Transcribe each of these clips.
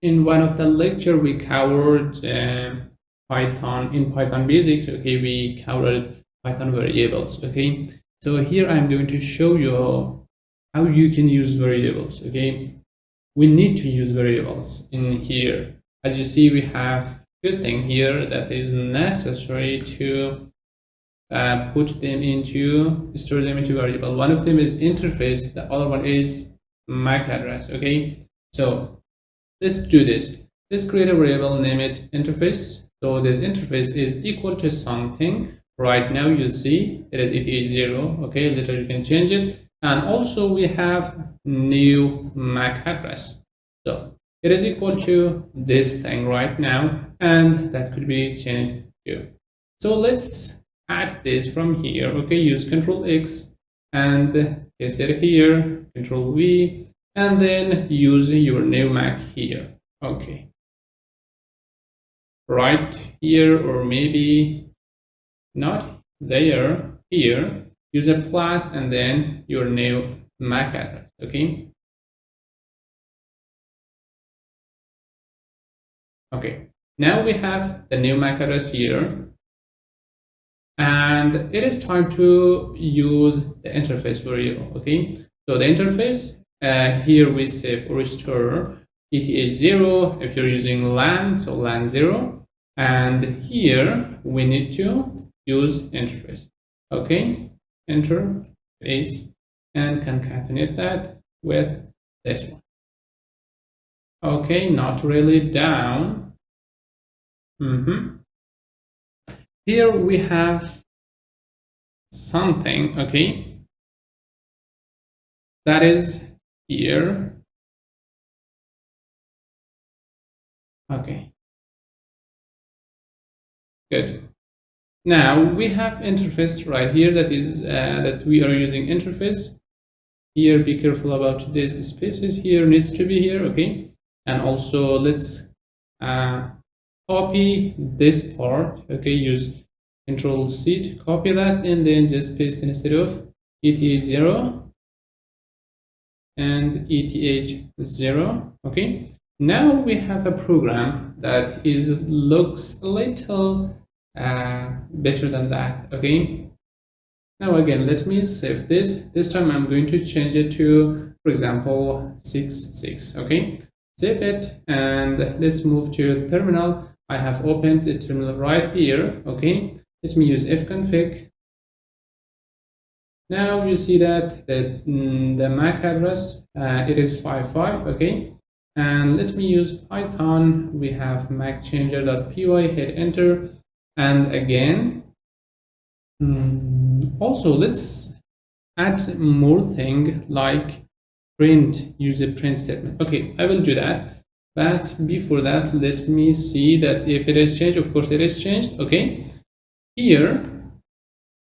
in one of the lecture we covered Python basics. Okay, we covered Python variables. Okay, so here I'm going to show you how you can use variables. Okay, we need to use variables in here. As you see, we have two things here that is necessary to store them into variable. One of them is interface, the other one is MAC address. Okay, so let's do this. Let's create a variable, name it interface. So this interface is equal to something. Right now you see it is eth0. Okay, later you can change it. And also we have new MAC address. So it is equal to this thing right now, and that could be changed too. So let's add this from here. Okay, use Control X and paste it here, Control V, and then use your new MAC here. Okay, right here, or maybe not there, here, use a plus and then your new MAC address. Okay. Okay, now we have the new MAC address here, and it is time to use the interface variable. Okay, so the interface here we save or restore eth0 if you're using LAN, so LAN 0, and here we need to use interface. Okay, interface, and concatenate that with this one. Okay, not really down. Here we have something, okay, that is here. Okay, good. Now we have interface right here, that is that we are using interface. Here, be careful about these spaces here, needs to be here. Okay, and also let's copy this part. Okay, use Control C to copy that, and then just paste instead of eth0 and eth0. Okay, now we have a program that looks a little better than that. Okay, now again, let me save this. This time I'm going to change it to, for example, 6.6. Okay, save it, and let's move to terminal. I have opened the terminal right here. Okay, let me use fconfig. Now you see that the MAC address it is 55. Okay, and let me use Python. We have macchanger.py, hit enter, and again also let's add more thing like print, use a print statement. Okay, I will do that, but before that let me see that if it is changed. Of course it is changed. Okay, here,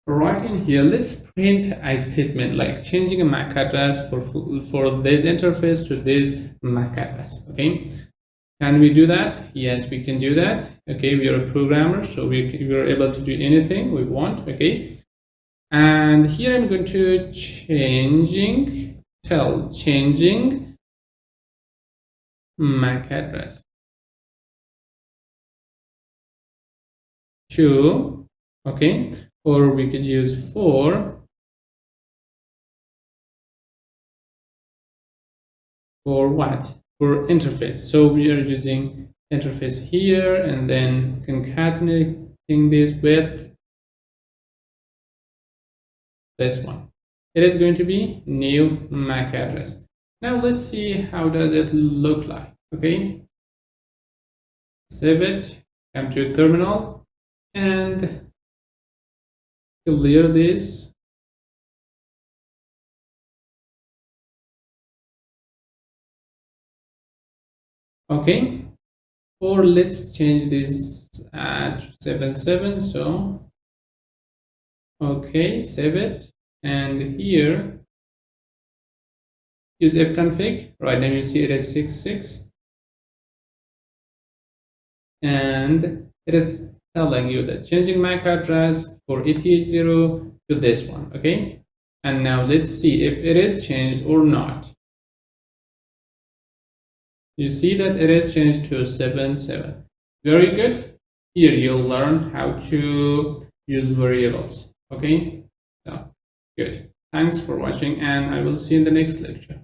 right in here, let's print a statement like changing a MAC address for this interface to this MAC address. Okay, can we do that? Yes, we can do that. Okay, we are a programmer, so we are able to do anything we want. Okay, and here I'm going to changing MAC address to, okay, or we could use for what? For interface. So we are using interface here, and then concatenating this with this one. It is going to be new MAC address. Now let's see how does it look like. Okay, save it, come to terminal, and clear this. Okay, or let's change this to 77. So okay, save it, and here use fconfig. Right now you see it is 6.6, and it is telling you that changing MAC address for eth0 to this one. Okay, and now let's see if it is changed or not. You see that it is changed to 7 7. Very good. Here you'll learn how to use variables. Okay, so good. Thanks for watching, and I will see you in the next lecture.